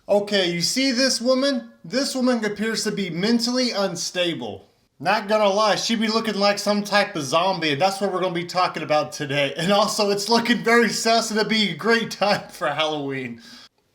Okay, you see this woman? This woman appears to be mentally unstable. Not gonna lie, she be looking like some type of zombie, and that's what we're gonna be talking about today. And also, it's looking very sus, and it'd be a great time for Halloween.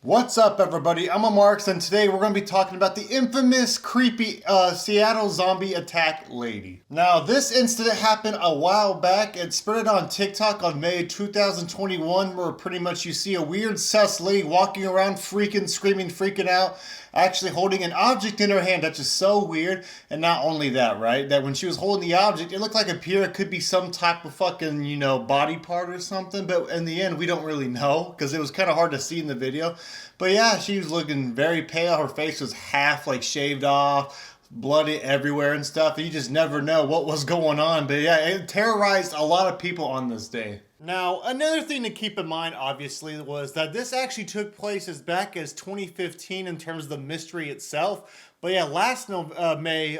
What's up, everybody? I'm Amaryx, and today we're going to be talking about the infamous, creepy Seattle zombie attack lady. Now, this incident happened a while back. It spread on TikTok on May 2021, where pretty much you see a weird sus lady walking around freaking, screaming, freaking out, actually holding an object in her hand. That's just so weird. And not only that, right? That when she was holding the object, it looked like it could be some type of fucking, body part or something. But in the end, we don't really know because it was kind of hard to see in the video. But yeah, she was looking very pale. Her face was half like shaved off, bloody everywhere and stuff. You just never know what was going on. But yeah, it terrorized a lot of people on this day. Now, another thing to keep in mind, obviously, was that this actually took place as back as 2015 in terms of the mystery itself. But yeah, last May,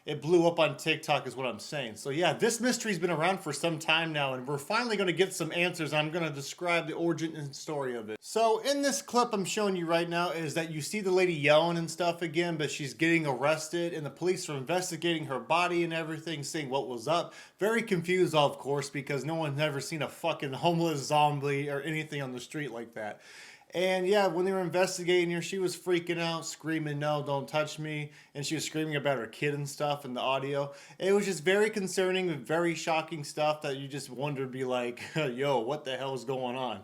it blew up on TikTok is what I'm saying. So yeah, this mystery's been around for some time now, and we're finally going to get some answers. I'm going to describe the origin and story of it. So in this clip I'm showing you right now is that you see the lady yelling and stuff again, but she's getting arrested, and the police are investigating her body and everything, seeing what was up. Very confused, of course, because no one's ever seen a fucking homeless zombie or anything on the street like that. And yeah, when they were investigating her, she was freaking out, screaming, "No, don't touch me." And she was screaming about her kid and stuff in the audio. It was just very concerning and very shocking stuff that you just wondered, be like, yo, what the hell is going on?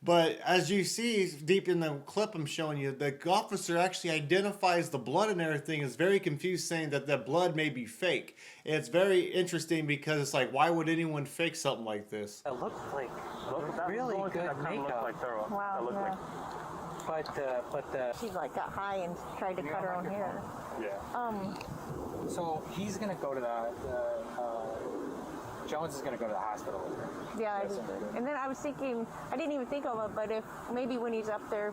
But as you see deep in the clip I'm showing you, the officer actually identifies the blood and everything, is very confused, saying that the blood may be fake. And it's very interesting because it's like, why would anyone fake something like this? It looks like really good makeup. Wow, yeah. But She like got high and tried to cut her own hair. Yeah. So he's gonna go to Jones is gonna go to the hospital with her. Yeah, I did. And then I was thinking, I didn't even think of it, but if maybe when he's up there,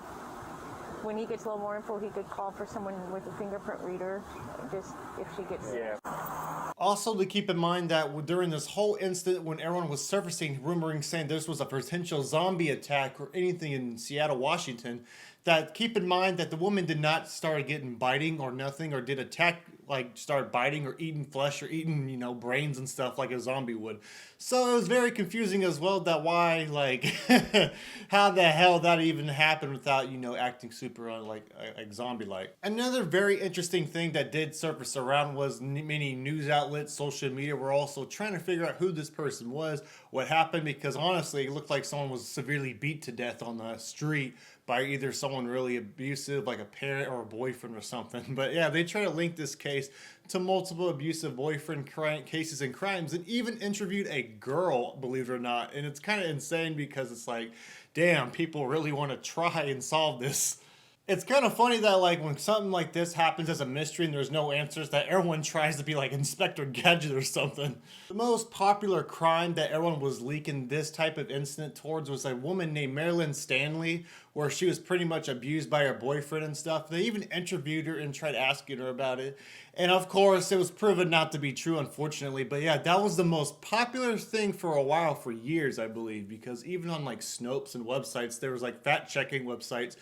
when he gets a little more info, he could call for someone with a fingerprint reader, just if she gets. Yeah. Also, to keep in mind that during this whole incident, when everyone was surfacing, rumoring, saying this was a potential zombie attack or anything in Seattle, Washington, that keep in mind that the woman did not start getting biting or nothing, or did attack, like start biting or eating flesh or eating, brains and stuff like a zombie would. So it was very confusing as well, that why, like, how the hell that even happened without, acting super like zombie-like. Another very interesting thing that did surface around was many news outlets, social media were also trying to figure out who this person was, what happened, because honestly, it looked like someone was severely beat to death on the street by either someone really abusive, like a parent or a boyfriend or something. But yeah, they try to link this case to multiple abusive boyfriend cases and crimes, and even interviewed a girl, believe it or not. And it's kind of insane because it's like, damn, people really want to try and solve this. It's kind of funny that, like, when something like this happens as a mystery and there's no answers, that everyone tries to be like Inspector Gadget or something. The most popular crime that everyone was leaking this type of incident towards was a woman named Marilyn Stanley, where she was pretty much abused by her boyfriend and stuff. They even interviewed her and tried asking her about it. And of course, it was proven not to be true, unfortunately. But yeah, that was the most popular thing for a while, for years, I believe. Because even on like Snopes and websites, there was like fact-checking websites,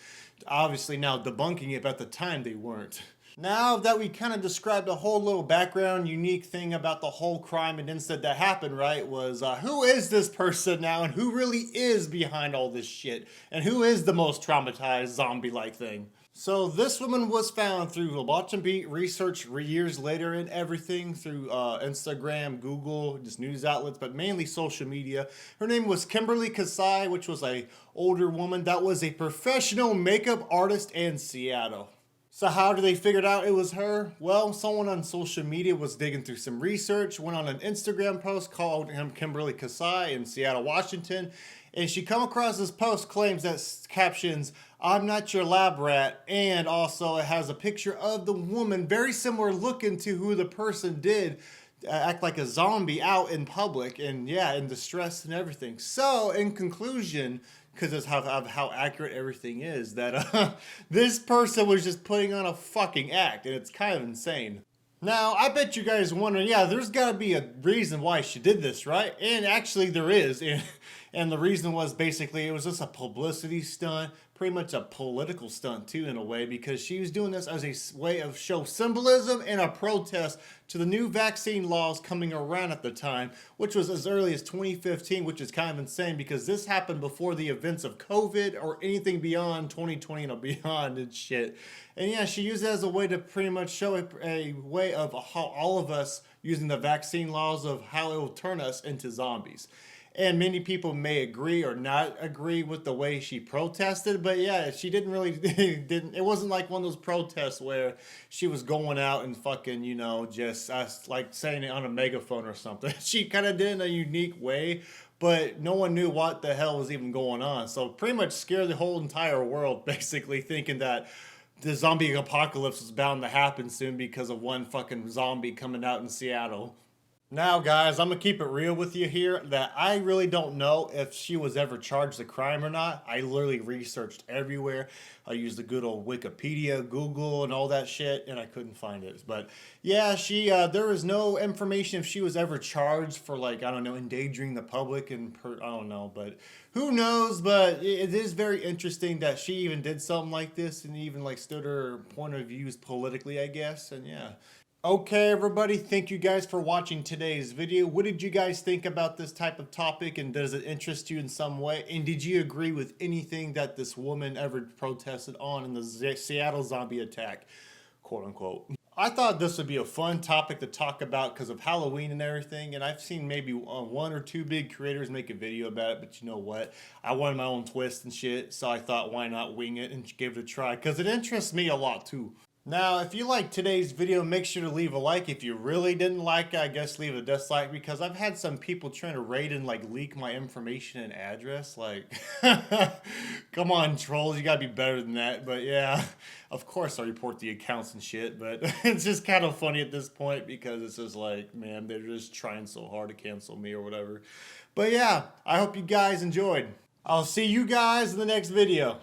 obviously now debunking it, but at the time they weren't. Now that we kind of described a whole little background, unique thing about the whole crime and incident that happened, right, was who is this person now, and who really is behind all this shit, and who is the most traumatized zombie-like thing? So this woman was found through Watch and Beat research years later and everything, through Instagram, Google, just news outlets, but mainly social media. Her name was Kimberly Kasai, which was a older woman that was a professional makeup artist in Seattle. So how did they figure out it was her? Well, someone on social media was digging through some research, went on an Instagram post called Kimberly Kasai in Seattle, Washington, and she come across this post, claims that captions, "I'm not your lab rat," and also it has a picture of the woman, very similar looking to who the person did, act like a zombie out in public, and yeah, in distress and everything. So, in conclusion, because of how accurate everything is, that this person was just putting on a fucking act, and it's kind of insane. Now, I bet you guys are wondering, yeah, there's got to be a reason why she did this, right? And actually there is, and the reason was basically it was just a publicity stunt, pretty much a political stunt too in a way, because she was doing this as a way of show symbolism and a protest to the new vaccine laws coming around at the time, which was as early as 2015, which is kind of insane because this happened before the events of COVID or anything beyond 2020 and beyond and shit. And yeah, she used it as a way to pretty much show a way of how all of us using the vaccine laws of how it will turn us into zombies. And many people may agree or not agree with the way she protested, but yeah, she didn't really, it wasn't like one of those protests where she was going out and fucking, you know, just like saying it on a megaphone or something. She kind of did it in a unique way, but no one knew what the hell was even going on. So pretty much scared the whole entire world, basically thinking that the zombie apocalypse was bound to happen soon because of one fucking zombie coming out in Seattle. Now, guys, I'm going to keep it real with you here that I really don't know if she was ever charged a crime or not. I literally researched everywhere. I used the good old Wikipedia, Google, and all that shit, and I couldn't find it. But yeah, there was no information if she was ever charged for, like, I don't know, endangering the public and I don't know, but who knows? But it is very interesting that she even did something like this and even like stood her point of views politically, I guess. And yeah. Okay, everybody, thank you guys for watching today's video. What did you guys think about this type of topic, and does it interest you in some way? And did you agree with anything that this woman ever protested on in the Seattle zombie attack, quote unquote? I thought this would be a fun topic to talk about because of Halloween and everything, and I've seen maybe one or two big creators make a video about it, but you know what? I wanted my own twist and shit, so I thought why not wing it and give it a try, because it interests me a lot too. Now, if you liked today's video, make sure to leave a like. If you really didn't like it, I guess leave a dislike, because I've had some people trying to raid and like leak my information and address. Like, come on, trolls, you gotta be better than that. But yeah, of course I report the accounts and shit, but it's just kind of funny at this point because it's just like, man, they're just trying so hard to cancel me or whatever. But yeah, I hope you guys enjoyed. I'll see you guys in the next video.